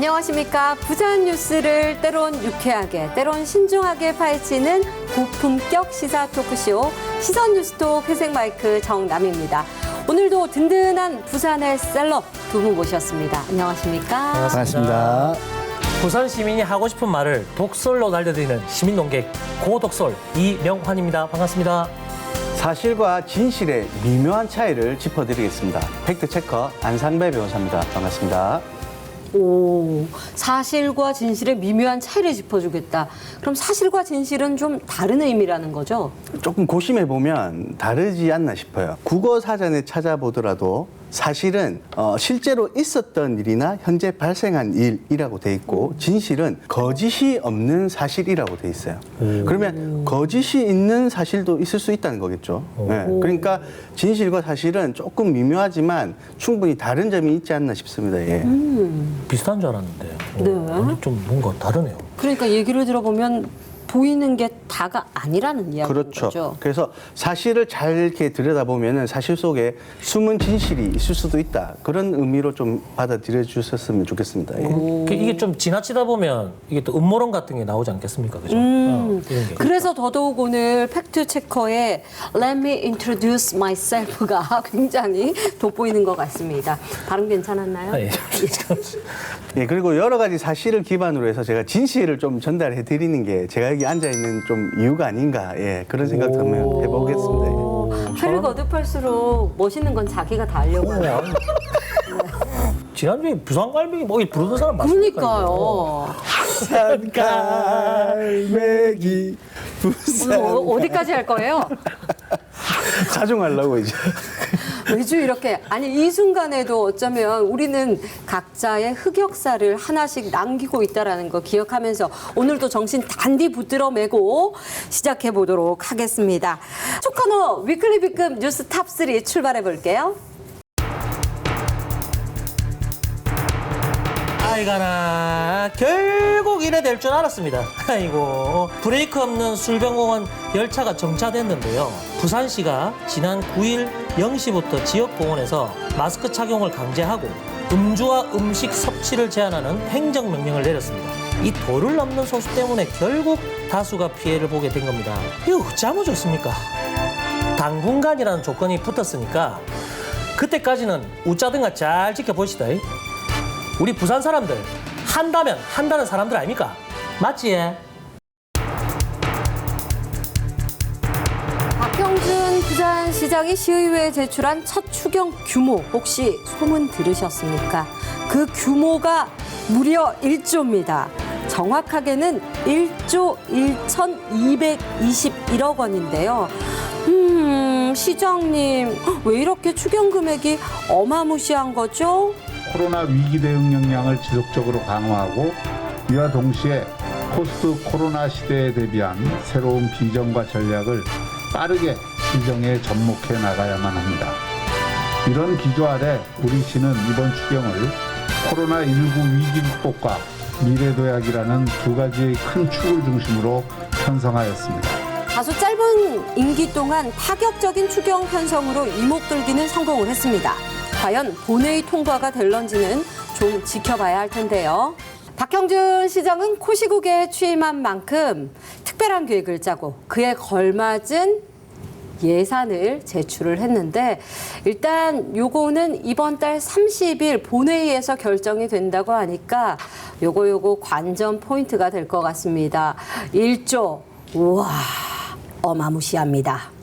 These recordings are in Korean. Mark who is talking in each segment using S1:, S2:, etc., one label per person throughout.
S1: 안녕하십니까. 부산 뉴스를 때론 유쾌하게, 때론 신중하게 파헤치는 고품격 시사 토크쇼 시선 뉴스톡 회색 마이크 정남입니다. 오늘도 든든한 부산의 셀럽 두 분 모셨습니다. 안녕하십니까.
S2: 반갑습니다.
S3: 부산 시민이 하고 싶은 말을 독설로 날려드리는 시민논객 고독설 이명환입니다. 반갑습니다.
S2: 사실과 진실의 미묘한 차이를 짚어드리겠습니다. 팩트체커 안상배 변호사입니다. 반갑습니다.
S1: 오, 사실과 진실의 미묘한 차이를 짚어주겠다. 그럼 사실과 진실은 좀 다른 의미라는 거죠?
S2: 조금 고심해보면 다르지 않나 싶어요. 국어 사전에 찾아보더라도 사실은 실제로 있었던 일이나 현재 발생한 일이라고 돼 있고 진실은 거짓이 없는 사실이라고 돼 있어요. 그러면 거짓이 있는 사실도 있을 수 있다는 거겠죠. 네. 그러니까 진실과 사실은 조금 미묘하지만 충분히 다른 점이 있지 않나 싶습니다. 예.
S3: 비슷한 줄 알았는데
S1: 네.
S3: 좀 뭔가 다르네요.
S1: 그러니까 얘기를 들어보면 보이는 게 다가 아니라는 이야기인
S2: 그렇죠.
S1: 거죠.
S2: 그래서 사실을 잘 이렇게 들여다보면 사실 속에 숨은 진실이 있을 수도 있다. 그런 의미로 좀 받아들여 주셨으면 좋겠습니다. 예.
S3: 이게 좀 지나치다 보면 이게 또 음모론 같은 게 나오지 않겠습니까? 그죠? 이런 게.
S1: 그래서 더더욱 오늘 팩트체커의 Let me introduce myself가 굉장히 돋보이는 것 같습니다. 발음 괜찮았나요?
S3: 아, 예.
S2: 예, 그리고 여러 가지 사실을 기반으로 해서 제가 진실을 좀 전달해 드리는 게 제가 여기 앉아 있는 좀 이유가 아닌가. 예, 그런 생각도 한번 해보겠습니다. 예.
S1: 회를 거듭할수록 멋있는 건 자기가 다 하려고 해요.
S3: 지난주에 부산갈매기 뭐 부르는 사람 많습니까?
S1: 그러니까요.
S2: 산갈매기 부산
S1: 오늘 어디까지 할 거예요?
S2: 자중하려고 이제.
S1: 매주 이렇게 아니 이 순간에도 어쩌면 우리는 각자의 흑역사를 하나씩 남기고 있다라는 거 기억하면서 오늘도 정신 단디 붙들어 매고 시작해 보도록 하겠습니다. 첫 코너 위클리 B급 뉴스 탑3 출발해 볼게요.
S3: 아이가나 결국 이래 될 줄 알았습니다. 아이고 브레이크 없는 술병공원 열차가 정차됐는데요. 부산시가 지난 9일 0시부터 지역공원에서 마스크 착용을 강제하고 음주와 음식 섭취를 제한하는 행정명령을 내렸습니다. 이 도를 넘는 소수 때문에 결국 다수가 피해를 보게 된 겁니다. 이거 어쩌면 좋습니까? 당분간이라는 조건이 붙었으니까 그때까지는 웃자든가 잘 지켜보시다. 우리 부산 사람들 한다면 한다는 사람들 아닙니까? 맞지?
S1: 박형준 부산시장이 시의회에 제출한 첫 추경 규모 혹시 소문 들으셨습니까? 그 규모가 무려 1조입니다. 정확하게는 1조 1,221억 원인데요. 시장님, 왜 이렇게 추경 금액이 어마무시한 거죠?
S4: 코로나 위기 대응 역량을 지속적으로 강화하고 이와 동시에 포스트 코로나 시대에 대비한 새로운 비전과 전략을 빠르게 시정에 접목해 나가야만 합니다. 이런 기조 아래 우리 시는 이번 추경을 코로나19 위기 극복과 미래도약이라는 두 가지의 큰 축을 중심으로 편성하였습니다.
S1: 다소 짧은 임기 동안 파격적인 추경 편성으로 이목돌기는 성공을 했습니다. 과연 본회의 통과가 될런지는 좀 지켜봐야 할 텐데요. 박형준 시장은 코시국에 취임한 만큼 특별한 계획을 짜고 그에 걸맞은 예산을 제출을 했는데 일단 요거는 이번 달 30일 본회의에서 결정이 된다고 하니까 요거 관전 포인트가 될 것 같습니다. 1조, 우와, 어마무시합니다.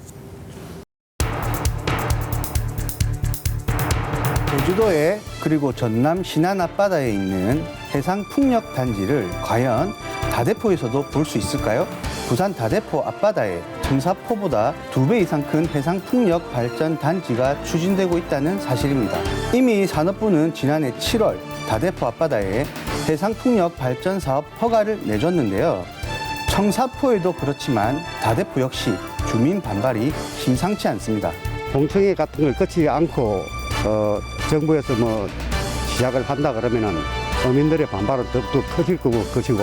S2: 제주도에 그리고 전남 신안 앞바다에 있는 해상 풍력 단지를 과연 다대포에서도 볼 수 있을까요? 부산 다대포 앞바다에 청사포보다 2배 이상 큰 해상 풍력 발전 단지가 추진되고 있다는 사실입니다. 이미 산업부는 지난해 7월 다대포 앞바다에 해상 풍력 발전 사업 허가를 내줬는데요. 청사포에도 그렇지만 다대포 역시 주민 반발이 심상치 않습니다.
S5: 공청회 같은 걸 거치지 않고 정부에서 뭐 시작을 한다 그러면은 서민들의 반발은 더욱더 커질 것이고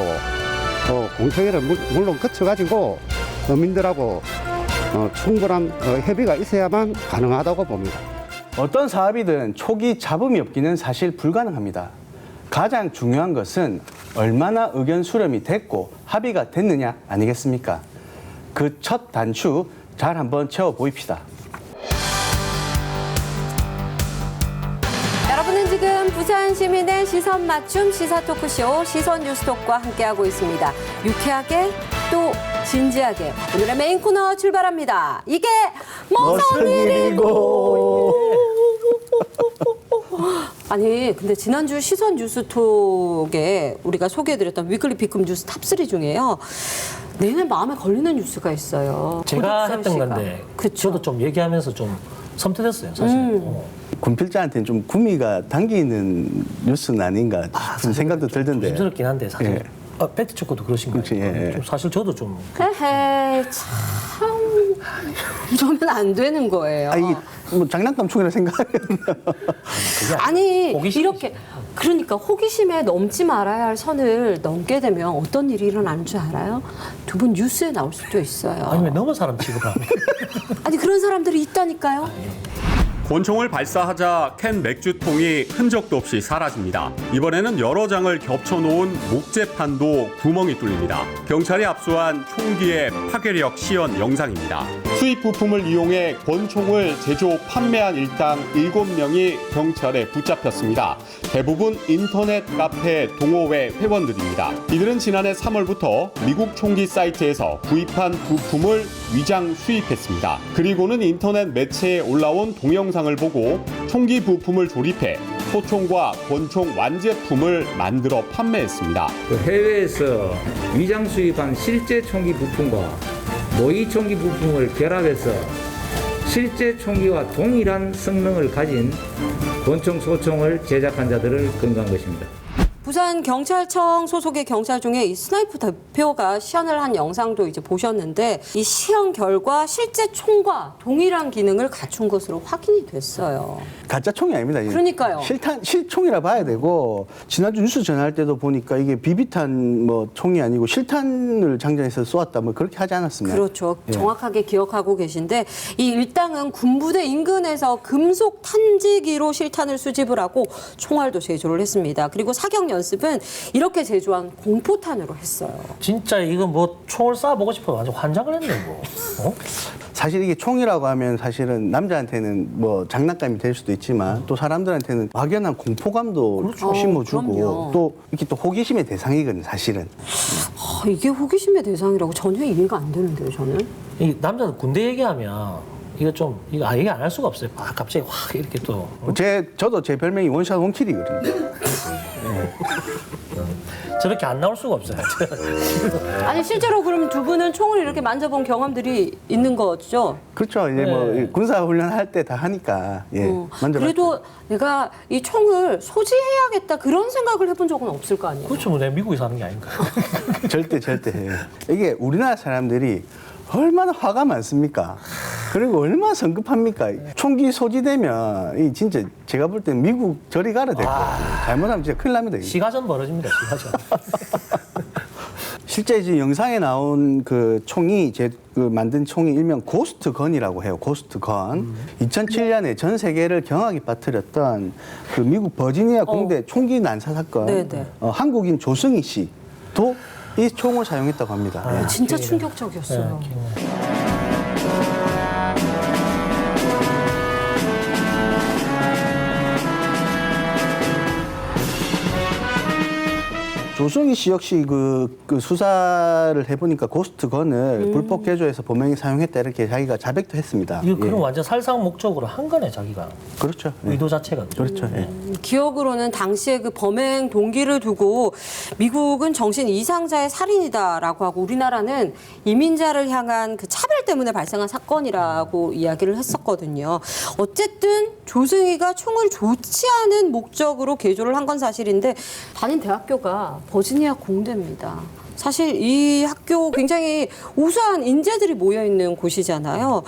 S5: 공청회를 물론 거쳐가지고 서민들하고 충분한 협의가 있어야만 가능하다고 봅니다.
S2: 어떤 사업이든 초기 잡음이 없기는 사실 불가능합니다. 가장 중요한 것은 얼마나 의견 수렴이 됐고 합의가 됐느냐 아니겠습니까? 그 첫 단추 잘 한번 채워 보입시다.
S1: 여러분은 지금 부산 시민의 시선 맞춤 시사 토크쇼 시선 뉴스톡과 함께하고 있습니다. 유쾌하게 또 진지하게 오늘의 메인 코너 출발합니다. 이게 무슨 일이고? 아니 근데 지난주 시선 뉴스톡에 우리가 소개해드렸던 위클리 B급 뉴스 탑3 중에요. 내내 마음에 걸리는 뉴스가 있어요.
S3: 제가
S1: 고독선
S3: 했던
S1: 씨가.
S3: 건데
S1: 그쵸.
S3: 저도 좀 얘기하면서 좀 섬뜩했어요, 사실.
S2: 군필자한테는 좀 구미가 당기는 뉴스는 아닌가 싶은 생각도 들던데.
S3: 힘들었긴 한데 사실.
S2: 예.
S3: 팩트 체크도 그러신 거예요.
S2: 그렇지, 예.
S3: 좀 사실 저도 좀
S1: 헤헤 참 이러면 안 되는 거예요.
S2: 아, 이게 뭐 장난감충이라 생각하면
S1: 아니
S3: 호기심.
S1: 이렇게 그러니까 호기심에 넘지 말아야 할 선을 넘게 되면 어떤 일이 일어나는 줄 알아요? 두 분 뉴스에 나올 수도 있어요.
S3: 아니면 넘은 사람 취급합니다.
S1: 아니 그런 사람들이 있다니까요.
S6: 권총을 발사하자 캔 맥주통이 흔적도 없이 사라집니다. 이번에는 여러 장을 겹쳐놓은 목재판도 구멍이 뚫립니다. 경찰이 압수한 총기의 파괴력 시연 영상입니다. 수입 부품을 이용해 권총을 제조 판매한 일당 7명이 경찰에 붙잡혔습니다. 대부분 인터넷 카페 동호회 회원들입니다. 이들은 지난해 3월부터 미국 총기 사이트에서 구입한 부품을 위장 수입했습니다. 그리고는 인터넷 매체에 올라온 동영상을 보고 총기 부품을 조립해 소총과 권총 완제품을 만들어 판매했습니다.
S7: 해외에서 위장 수입한 실제 총기 부품과 모의 총기 부품을 결합해서 실제 총기와 동일한 성능을 가진 권총, 소총을 제작한 자들을 검거한 것입니다.
S1: 부산 경찰청 소속의 경찰 중에 이 스나이프 대표가 시연을 한 영상도 이제 보셨는데 이 시연 결과 실제 총과 동일한 기능을 갖춘 것으로 확인이 됐어요.
S2: 가짜 총이 아닙니다. 이게.
S1: 그러니까요.
S2: 실총이라 봐야 되고 지난주 뉴스 전할 때도 보니까 이게 비비탄 뭐 총이 아니고 실탄을 장전해서 쏘았다 뭐 그렇게 하지 않았습니다.
S1: 그렇죠.
S2: 예.
S1: 정확하게 기억하고 계신데 이 일당은 군부대 인근에서 금속 탄지기로 실탄을 수집을 하고 총알도 제조를 했습니다. 그리고 사격 연습은 이렇게 제조한 공포탄으로 했어요.
S3: 진짜 이거 뭐 총을 쏴보고 싶어 완전 환장을 했네 뭐. 어?
S2: 사실 이게 총이라고 하면 사실은 남자한테는 뭐 장난감이 될 수도 있지만 또 사람들한테는 막연한 공포감도
S1: 그렇죠.
S2: 심어주고
S1: 그럼요.
S2: 또 이렇게 또 호기심의 대상이거든요, 사실은.
S1: 이게 호기심의 대상이라고 전혀 이해가 안 되는데요, 저는.
S3: 이 남자들 군대 얘기하면 이거 좀 이거 얘기 안 할 수가 없어요. 막 갑자기 확 이렇게 또
S2: 저도 제 별명이 원샷 원킬이거든요.
S3: 저렇게 안 나올 수가 없어요.
S1: 아니 실제로 그럼 두 분은 총을 이렇게 만져본 경험들이 있는 거죠?
S2: 그렇죠. 이제 뭐
S3: 네.
S2: 군사 훈련할 때 다 하니까 예. 만져봤죠.
S1: 그래도 내가 이 총을 소지해야겠다 그런 생각을 해본 적은 없을 거 아니에요?
S3: 그렇죠. 뭐 내가 미국에 사는 게 아닌가.
S2: 절대. 예. 이게 우리나라 사람들이 얼마나 화가 많습니까? 그리고 얼마나 성급합니까? 총기 소지되면 이 진짜 제가 볼 때 미국 저리 가라 될 거예요. 잘못하면 진짜 큰일 납니다. 이게.
S3: 시가전 벌어집니다. 시가전.
S2: 실제 이제 영상에 나온 그 총이 그 만든 총이 일명 고스트 건이라고 해요. 고스트 건. 2007년에 전 세계를 경악에 빠뜨렸던 그 미국 버지니아 공대 총기 난사 사건.
S1: 네네.
S2: 한국인 조승희 씨도 이 총을 사용했다고 합니다. 예.
S1: 진짜 충격적이었어요.
S2: 조승희 씨 역시 그 수사를 해보니까 고스트 건을 불법 개조해서 범행에 사용했다 이렇게 자기가 자백도 했습니다.
S3: 이거 그럼
S2: 예.
S3: 완전 살상 목적으로 한 거네 자기가.
S2: 그렇죠. 예.
S3: 의도 자체가.
S2: 그렇죠. 예.
S1: 기억으로는 당시에 그 범행 동기를 두고 미국은 정신 이상자의 살인이다라고 하고 우리나라는 이민자를 향한 그 차별 때문에 발생한 사건이라고 이야기를 했었거든요. 어쨌든 조승희가 총을 좋지 않은 목적으로 개조를 한 건 사실인데 다닌 대학교가 버지니아 공대입니다. 사실 이 학교 굉장히 우수한 인재들이 모여있는 곳이잖아요.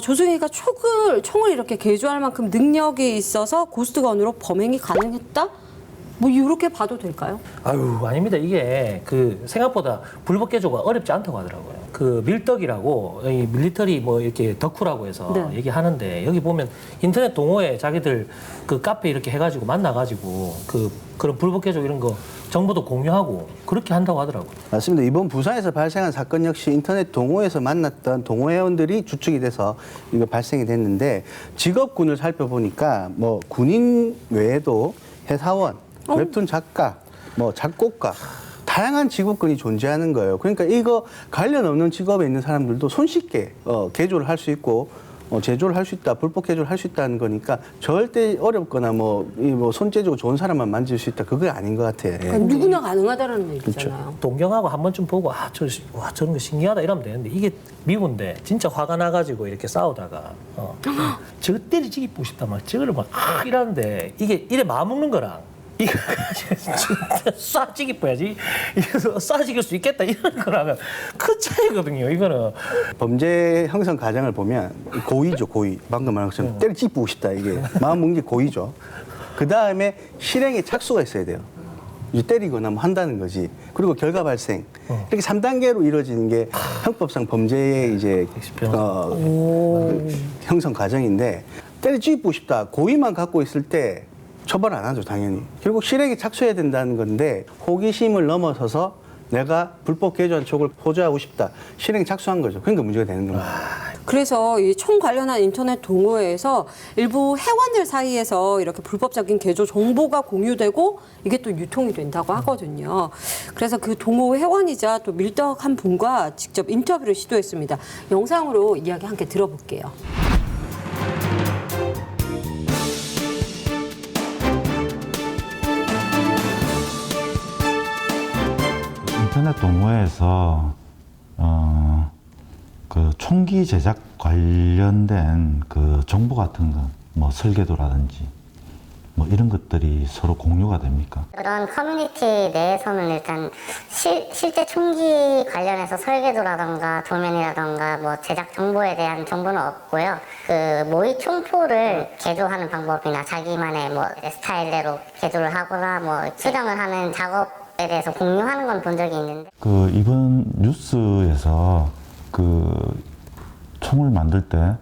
S1: 조승희가 총을 이렇게 개조할 만큼 능력이 있어서 고스트건으로 범행이 가능했다? 뭐 이렇게 봐도 될까요?
S3: 아유 아닙니다. 이게 그 생각보다 불법 개조가 어렵지 않다고 하더라고요. 그 밀떡이라고 이 밀리터리 뭐 이렇게 덕후라고 해서
S1: 네.
S3: 얘기하는데 여기 보면 인터넷 동호회 자기들 그 카페 이렇게 해가지고 만나가지고 그런 불법 개조 이런 거 정보도 공유하고 그렇게 한다고 하더라고요.
S2: 맞습니다. 이번 부산에서 발생한 사건 역시 인터넷 동호회에서 만났던 동호회원들이 주축이 돼서 이거 발생이 됐는데 직업군을 살펴보니까 뭐 군인 외에도 회사원, 웹툰 작가, 뭐 작곡가 다양한 직업군이 존재하는 거예요. 그러니까 이거 관련 없는 직업에 있는 사람들도 손쉽게 개조를 할 수 있고 제조를 할 수 있다, 불법 개조를 할 수 있다는 거니까 절대 어렵거나 뭐 손재주가 좋은 사람만 만질 수 있다. 그게 아닌 것 같아요. 예.
S1: 그러니까 누구나 가능하다는 얘기잖아요.
S3: 동경하고 한 번쯤 보고 저런 거 신기하다 이러면 되는데 이게 미군데 진짜 화가 나가지고 이렇게 싸우다가 저거 때리지기 싶다 막 저거를 막 이러는데 이게 이래 마음먹는 거랑 이거 쏴지기 뽀야지 이래서 쏴지길 수 있겠다 이런 거랑은 큰 차이거든요. 이거는
S2: 범죄 형성 과정을 보면 고의죠, 고의. 방금 말한 것처럼 때려 찌푸고 싶다, 이게. 마음 먹는 게 고의죠. 그 다음에 실행에 착수가 있어야 돼요. 이제 때리거나 뭐 한다는 거지. 그리고 결과 발생. 이렇게 3단계로 이루어지는 게 형법상 범죄의 이제 형성 과정인데 때려 찌푸고 싶다. 고의만 갖고 있을 때 처벌 안 하죠, 당연히. 결국 실행에 착수해야 된다는 건데 호기심을 넘어서서 내가 불법 개조한 촉을 포기하고 싶다. 실행에 착수한 거죠. 그러니까 문제가 되는 겁니다.
S1: 그래서 이 총 관련한 인터넷 동호회에서 일부 회원들 사이에서 이렇게 불법적인 개조 정보가 공유되고 이게 또 유통이 된다고 하거든요. 그래서 그 동호회 회원이자 또 밀떡한 분과 직접 인터뷰를 시도했습니다. 영상으로 이야기 함께 들어볼게요.
S8: 인터넷 동호회에서 그 총기 제작 관련된 그 정보 같은 거, 뭐 설계도라든지 뭐 이런 것들이 서로 공유가 됩니까?
S9: 그런 커뮤니티 내에서는 일단 실제 총기 관련해서 설계도라던가 도면이라던가 뭐 제작 정보에 대한 정보는 없고요. 그 모의 총포를 개조하는 방법이나 자기만의 뭐 스타일대로 개조를 하거나 뭐 수정을 하는 작업에 대해서 공유하는 건 본 적이 있는데,
S8: 그 이번 뉴스에서 그 총을 만들 때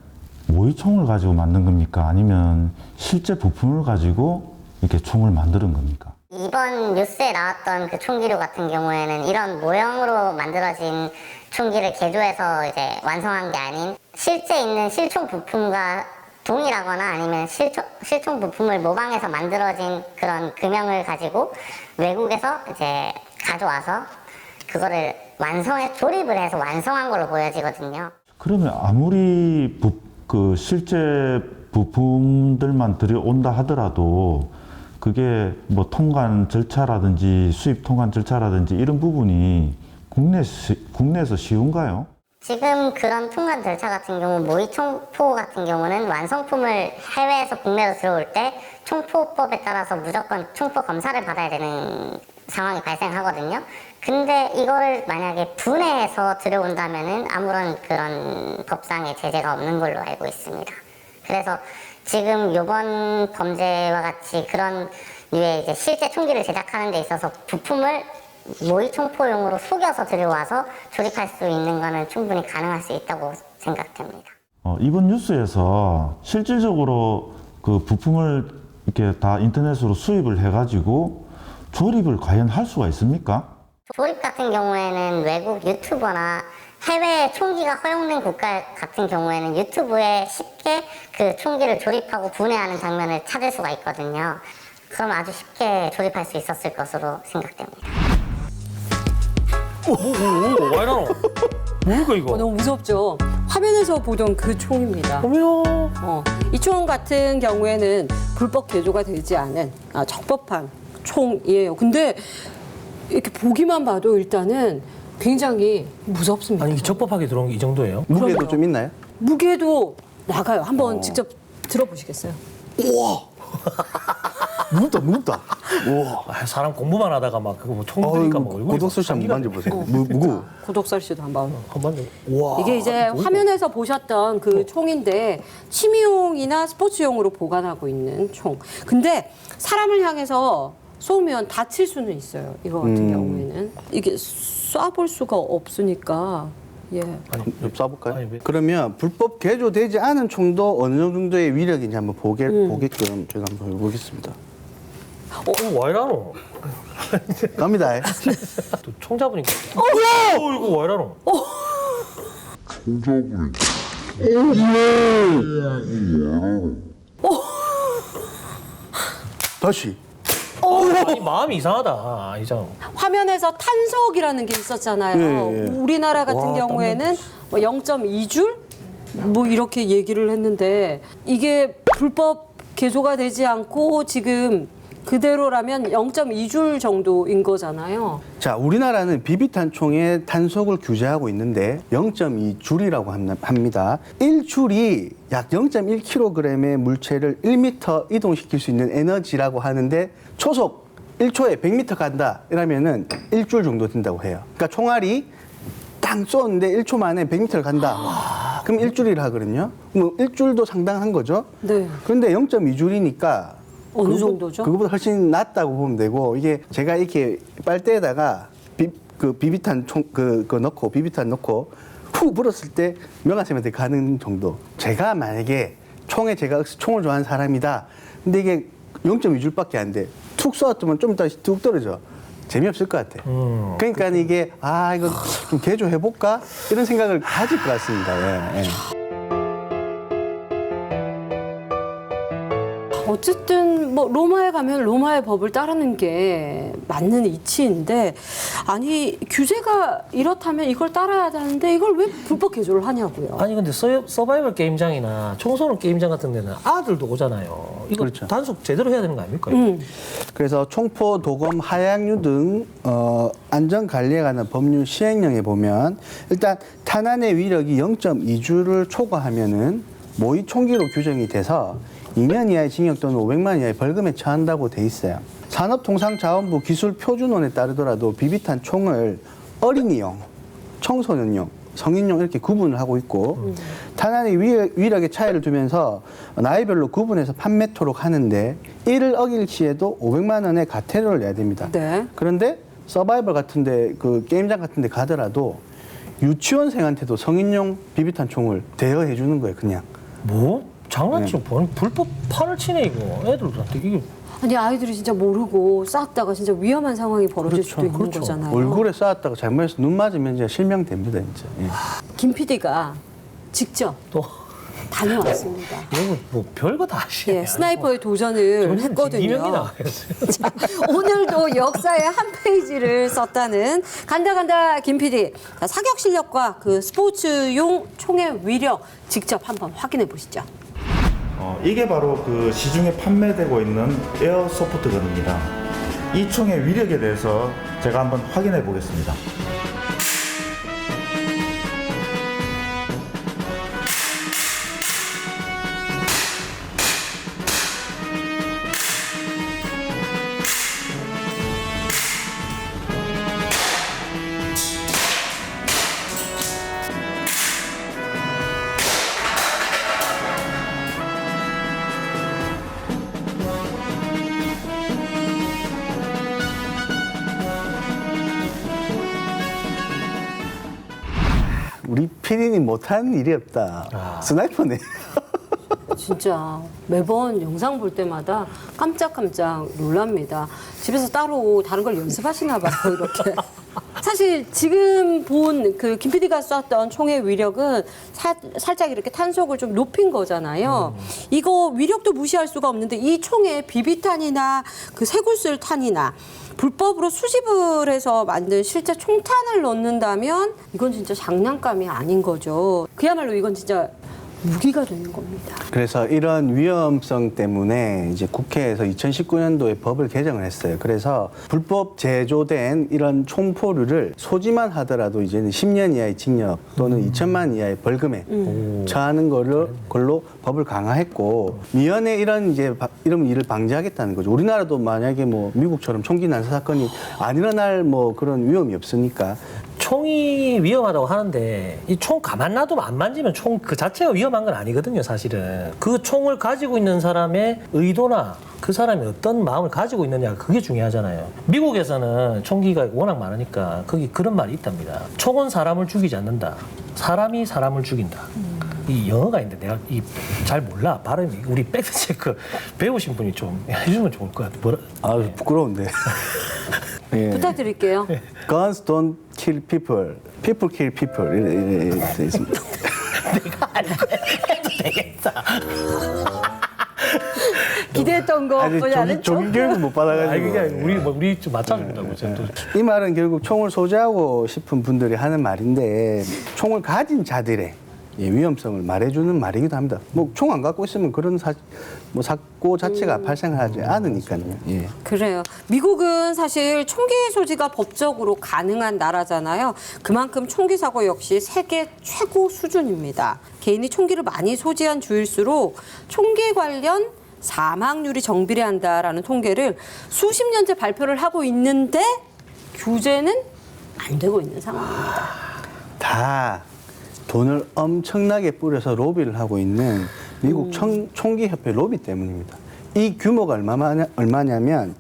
S8: 모의 총을 가지고 만든 겁니까? 아니면 실제 부품을 가지고 이렇게 총을 만드는 겁니까?
S9: 이번 뉴스에 나왔던 그 총기류 같은 경우에는 이런 모형으로 만들어진 총기를 개조해서 이제 완성한 게 아닌 실제 있는 실총 부품과 동일하거나 아니면 실총 부품을 모방해서 만들어진 그런 금형을 가지고 외국에서 이제 가져와서 그거를 조립을 해서 완성한 걸로 보여지거든요.
S8: 그러면 아무리 그 실제 부품들만 들여온다 하더라도 그게 뭐 통관 절차라든지 수입 통관 절차라든지 이런 부분이 국내에서 쉬운가요?
S9: 지금 그런 통관 절차 같은 경우 모의 총포 같은 경우는 완성품을 해외에서 국내로 들어올 때 총포법에 따라서 무조건 총포 검사를 받아야 되는 상황이 발생하거든요. 근데 이거를 만약에 분해해서 들여온다면은 아무런 그런 법상의 제재가 없는 걸로 알고 있습니다. 그래서 지금 이번 범죄와 같이 그런 류의 이제 실제 총기를 제작하는 데 있어서 부품을 모의 총포용으로 속여서 들여와서 조립할 수 있는 거는 충분히 가능할 수 있다고 생각됩니다.
S8: 이번 뉴스에서 실질적으로 그 부품을 이렇게 다 인터넷으로 수입을 해가지고 조립을 과연 할 수가 있습니까?
S9: 조립 같은 경우에는 외국 유튜버나 해외 총기가 허용된 국가 같은 경우에는 유튜브에 쉽게 그 총기를 조립하고 분해하는 장면을 찾을 수가 있거든요. 그럼 아주 쉽게 조립할 수 있었을 것으로 생각됩니다.
S3: 와 이러노? 뭐가 이거?
S1: 너무 무섭죠? 화면에서 보던 그 총입니다.
S3: 어머요.
S1: 이 총 같은 경우에는 불법 개조가 되지 않은 적법한 총이에요. 근데 이렇게 보기만 봐도 일단은 굉장히 무섭습니다.
S3: 아니 적법하게 들어온 게 이 정도예요?
S2: 무게도
S1: 그럼요.
S2: 좀 있나요?
S1: 무게도 나가요. 한번 직접 들어보시겠어요?
S2: 무겁다. 우와.
S3: 사람 공부만 하다가 막 그거 총 들니까 뭐 얼굴이
S2: 고독수 씨 한번 만져보세요. 무거워.
S1: 고독살 씨도 한번.
S3: 한번 와.
S1: 이게 이제 화면에서 보셨던 그 총인데 취미용이나 스포츠용으로 보관하고 있는 총. 근데 사람을 향해서 쏘면 다칠 수는 있어요. 이거 같은 경우에는. 이게 쏴볼 수가 없으니까 예.
S2: 좀 쏴볼까요?
S3: 아니, 왜-
S2: 그러면 불법 개조되지 않은 총도 어느 정도의 위력인지 한번 보게끔 제가 한번 해보겠습니다.
S3: 왜 이러노?
S2: 갑니다.
S3: 또 총 잡으니까. 이거 왜 이러노?
S2: 다시.
S3: 아니, 마음이 이상하다, 이장.
S1: 화면에서 탄속이라는 게 있었잖아요.
S2: 예, 예.
S1: 우리나라 같은
S3: 와,
S1: 경우에는 뭐 0.2줄 뭐 이렇게 얘기를 했는데 이게 불법 개조가 되지 않고 지금 그대로라면 0.2줄 정도인 거잖아요.
S2: 자, 우리나라는 비비탄 총의 탄속을 규제하고 있는데 0.2줄이라고 합니다. 1줄이 약 0.1kg의 물체를 1m 이동시킬 수 있는 에너지라고 하는데 초속 1초에 100m 간다 이러면은 1줄 정도 된다고 해요. 그러니까 총알이 땅 쏘는데 1초 만에 100m를 간다. 그럼 1줄이라 하거든요. 뭐 1줄도 상당한 거죠.
S1: 네.
S2: 그런데 0.2줄이니까
S1: 어느 정도죠?
S2: 그거보다 훨씬 낫다고 보면 되고 이게 제가 이렇게 빨대에다가 비비탄 넣고 비비탄 넣고 후 불었을 때 명아쌤한테 가는 정도. 제가 만약에 제가 총을 좋아하는 사람이다. 근데 이게 0.2줄밖에 안 돼. 툭 쏘았으면 좀 이따 툭 떨어져. 재미없을 것 같아. 그러니까 이게 이거 좀 개조해 볼까 이런 생각을 가질 것 같습니다. 예, 예.
S1: 어쨌든 뭐 로마에 가면 로마의 법을 따르는 게 맞는 이치인데 아니 규제가 이렇다면 이걸 따라야 되는데 이걸 왜 불법 개조를 하냐고요.
S3: 아니, 근데 서바이벌 게임장이나 총쏘는 게임장 같은 데는 아들도 오잖아요. 이거
S2: 그렇죠.
S3: 단속 제대로 해야 되는 거 아닙니까?
S2: 그래서 총포, 도검, 하약류 등 안전 관리에 관한 법률 시행령에 보면 일단 탄환의 위력이 0.2줄을 초과하면은 모의 총기로 규정이 돼서 2년 이하의 징역 또는 500만 이하의 벌금에 처한다고 돼 있어요. 산업통상자원부 기술표준원에 따르더라도 비비탄 총을 어린이용, 청소년용, 성인용 이렇게 구분을 하고 있고 탄환의 위력의 차이를 두면서 나이별로 구분해서 판매토록 하는데 이를 어길 시에도 500만 원의 과태료를 내야 됩니다.
S1: 네.
S2: 그런데 서바이벌 같은데 그 게임장 같은데 가더라도 유치원생한테도 성인용 비비탄 총을 대여해 주는 거예요, 그냥.
S3: 뭐? 장난치고 불법 판을 치네, 이거. 애들한테. 이게
S1: 아니 아이들이 진짜 모르고 쌌다가 진짜 위험한 상황이 벌어질 수도 있는 거잖아요.
S2: 얼굴에 쐈다가 잘못해서 눈 맞으면 이제 실명됩니다, 진짜. 예.
S1: 김 PD가 직접
S3: 또,
S1: 다녀왔습니다.
S3: 이거 뭐 별거 다 하시네.
S1: 예, 스나이퍼의 도전을 했거든요.
S3: 이명이 나와야겠어요.
S1: 자, 오늘도 역사의 한 페이지를 썼다는 간다 김 PD. 자, 사격 실력과 그 스포츠용 총의 위력 직접 한번 확인해 보시죠.
S10: 이게 바로 그 시중에 판매되고 있는 에어소프트 건입니다. 이 총의 위력에 대해서 제가 한번 확인해 보겠습니다.
S2: 우리 PD님 못하는 일이 없다. 스나이퍼네.
S1: 진짜 매번 영상 볼 때마다 깜짝깜짝 놀랍니다. 집에서 따로 다른 걸 연습하시나 봐요, 이렇게. 사실 지금 본 그 김 PD가 쐈던 총의 위력은 살짝 이렇게 탄속을 좀 높인 거잖아요. 이거 위력도 무시할 수가 없는데 이 총에 비비탄이나 그 쇠굴술 탄이나 불법으로 수집을 해서 만든 실제 총탄을 넣는다면 이건 진짜 장난감이 아닌 거죠. 그야말로 이건 진짜 무기가 되는 겁니다.
S2: 그래서 이런 위험성 때문에 이제 국회에서 2019년도에 법을 개정을 했어요. 그래서 불법 제조된 이런 총포류를 소지만 하더라도 이제는 10년 이하의 징역 또는 2천만 이하의 벌금에 처하는 걸로 법을 강화했고 미연에 이런 일을 방지하겠다는 거죠. 우리나라도 만약에 뭐 미국처럼 총기 난사 사건이 안 일어날 뭐 그런 위험이 없으니까
S3: 총이 위험하다고 하는데 이 총 가만 놔두면 안 만지면 총 그 자체가 위험한 건 아니거든요, 사실은. 그 총을 가지고 있는 사람의 의도나 그 사람이 어떤 마음을 가지고 있느냐, 그게 중요하잖아요. 미국에서는 총기가 워낙 많으니까 거기 그런 말이 있답니다. 총은 사람을 죽이지 않는다. 사람이 사람을 죽인다. 이 영어가 있는데 내가 잘 몰라. 발음이. 우리 팩트체크 배우신 분이 좀 해주면 좋을 것 같아. 뭐라?
S2: 아, 부끄러운데. 예.
S1: 부탁드릴게요.
S2: Guns don't kill people. People kill people. 이렇게 돼 있습니다.
S3: 내가 알고 해도 되겠다.
S1: 기대했던 것보다는
S2: 조기 교육을 못 받아가지고.
S3: 아니, 그게 아니고 우리 좀 맞춰준다고.
S2: 이 말은 결국 총을 소지하고 싶은 분들이 하는 말인데 총을 가진 자들의 위험성을 말해주는 말이기도 합니다. 뭐 총 안 갖고 있으면 그런 사고 자체가 발생하지 않으니까요. 예.
S1: 그래요. 미국은 사실 총기 소지가 법적으로 가능한 나라잖아요. 그만큼 총기 사고 역시 세계 최고 수준입니다. 개인이 총기를 많이 소지한 주일수록 총기 관련 사망률이 정비례한다라는 통계를 수십 년째 발표를 하고 있는데 규제는 안 되고 있는 상황입니다.
S2: 다 돈을 엄청나게 뿌려서 로비를 하고 있는 미국 총기협회 로비 때문입니다. 이 규모가 얼마냐면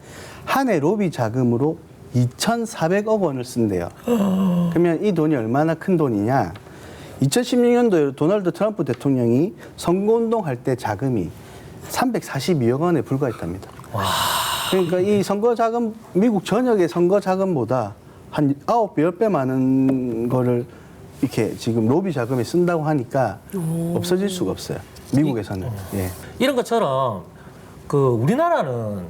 S2: 한 해 로비 자금으로 2,400억 원을 쓴대요. 그러면 이 돈이 얼마나 큰 돈이냐? 2016년도에 도널드 트럼프 대통령이 선거운동할 때 자금이 342억 원에 불과했답니다. 그러니까 이 선거 자금, 미국 전역의 선거 자금보다 한 9배, 10배 많은 거를 이렇게 지금 로비 자금에 쓴다고 하니까 없어질 수가 없어요. 미국에서는. 예.
S3: 이런 것처럼 그 우리나라는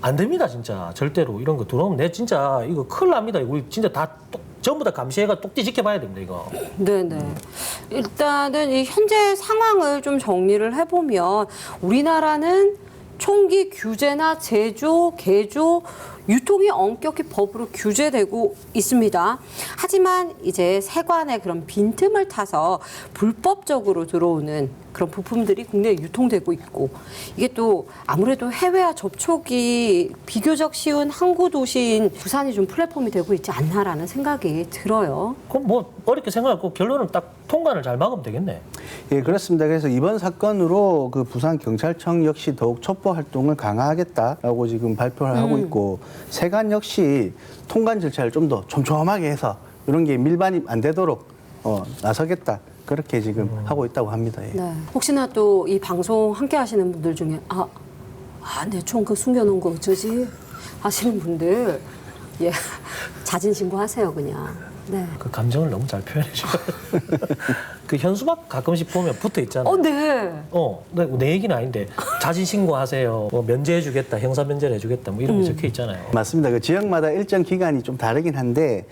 S3: 안 됩니다, 진짜. 절대로 이런 거 들어오면 내 진짜 이거 큰일 납니다. 우리 진짜 다 전부 다 감시해가 똑띠 지켜봐야 됩니다, 이거.
S1: 네네. 일단은 이 현재 상황을 좀 정리를 해보면 우리나라는 총기 규제나 제조, 개조, 유통이 엄격히 법으로 규제되고 있습니다. 하지만 이제 세관의 그런 빈틈을 타서 불법적으로 들어오는 그런 부품들이 국내에 유통되고 있고 이게 또 아무래도 해외와 접촉이 비교적 쉬운 항구 도시인 부산이 좀 플랫폼이 되고 있지 않나라는 생각이 들어요.
S3: 그럼 뭐 어렵게 생각하고 결론은 딱 통관을 잘 막으면 되겠네.
S2: 예, 그렇습니다. 그래서 이번 사건으로 그 부산경찰청 역시 더욱 첩보 활동을 강화하겠다라고 지금 발표를 하고 있고 세관 역시 통관 절차를 좀 더 촘촘하게 해서 이런 게 밀반입 안 되도록 나서겠다. 그렇게 지금 하고 있다고 합니다. 예.
S1: 네. 혹시나 또 이 방송 함께 하시는 분들 중에 내 총 그 숨겨놓은 거 어쩌지 하시는 분들 예 자진 신고하세요 그냥. 네.
S3: 그 감정을 너무 잘 표현해 줘요. 그 현수막 가끔씩 보면 붙어 있잖아요.
S1: 네.
S3: 내 얘기는 아닌데 자진 신고하세요. 뭐 면제해주겠다, 형사 면제를 해주겠다, 뭐 이런 게 적혀 있잖아요.
S2: 맞습니다. 그 지역마다 일정 기간이 좀 다르긴 한데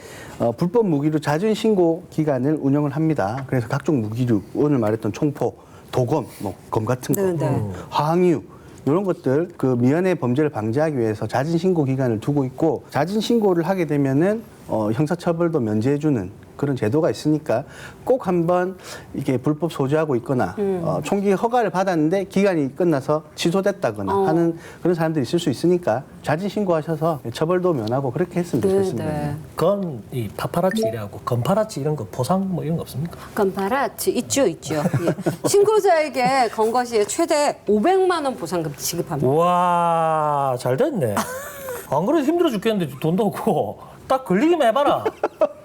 S2: 불법 무기류 자진 신고 기간을 운영을 합니다. 그래서 각종 무기류, 오늘 말했던 총포, 도검, 뭐 검 같은 거,
S1: 네.
S2: 화학류 이런 것들 그 미연의 범죄를 방지하기 위해서 자진 신고 기간을 두고 있고 자진 신고를 하게 되면은 형사처벌도 면제해주는 그런 제도가 있으니까 꼭 한번 이게 불법 소지하고 있거나 총기 허가를 받았는데 기간이 끝나서 취소됐다거나 하는 그런 사람들이 있을 수 있으니까 자진 신고하셔서 처벌도 면하고 그렇게 했으면 좋겠습니다.
S1: 네.
S3: 건 이 파파라치라고 건파라치 이런 거 보상 뭐 이런 거 없습니까?
S1: 건파라치 있죠. 예. 신고자에게 건거 시에 최대 500만 원 보상금 지급합니다.
S3: 우와, 잘 됐네. 안 그래도 힘들어 죽겠는데 돈도 없고 딱 걸리기만 해봐라.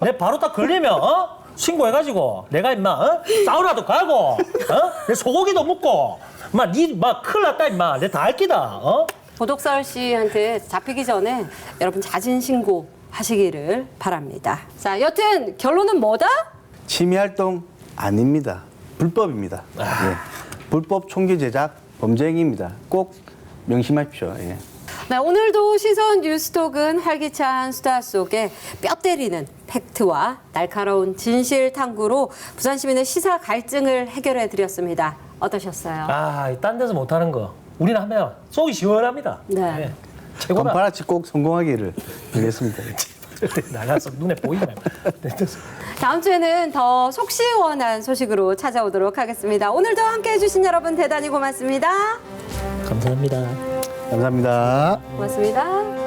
S3: 내 바로 딱 걸리면 신고해가지고 내가 임마 싸우라도 가고 내 소고기도 먹고 큰일 났다 임마 내 다 알기다.
S1: 보독설 씨한테 잡히기 전에 여러분 자진 신고 하시기를 바랍니다. 자, 여튼 결론은 뭐다?
S2: 취미 활동 아닙니다. 불법입니다. 예. 불법 총기 제작 범죄 행위입니다. 꼭 명심하십시오. 예.
S1: 네, 오늘도 시선 뉴스톡은 활기찬 수다 속에 뼈 때리는 팩트와 날카로운 진실 탐구로 부산 시민의 시사 갈증을 해결해 드렸습니다. 어떠셨어요?
S3: 딴 데서 못하는 거 우리는 하면 속이 시원합니다.
S1: 네.
S3: 최고다.
S2: 건파라치 꼭 성공하기를 빌겠습니다.
S3: 나가서 눈에 보이면.
S1: 다음 주에는 더 속 시원한 소식으로 찾아오도록 하겠습니다. 오늘도 함께해 주신 여러분 대단히 고맙습니다.
S3: 감사합니다.
S2: 감사합니다.
S1: 고맙습니다.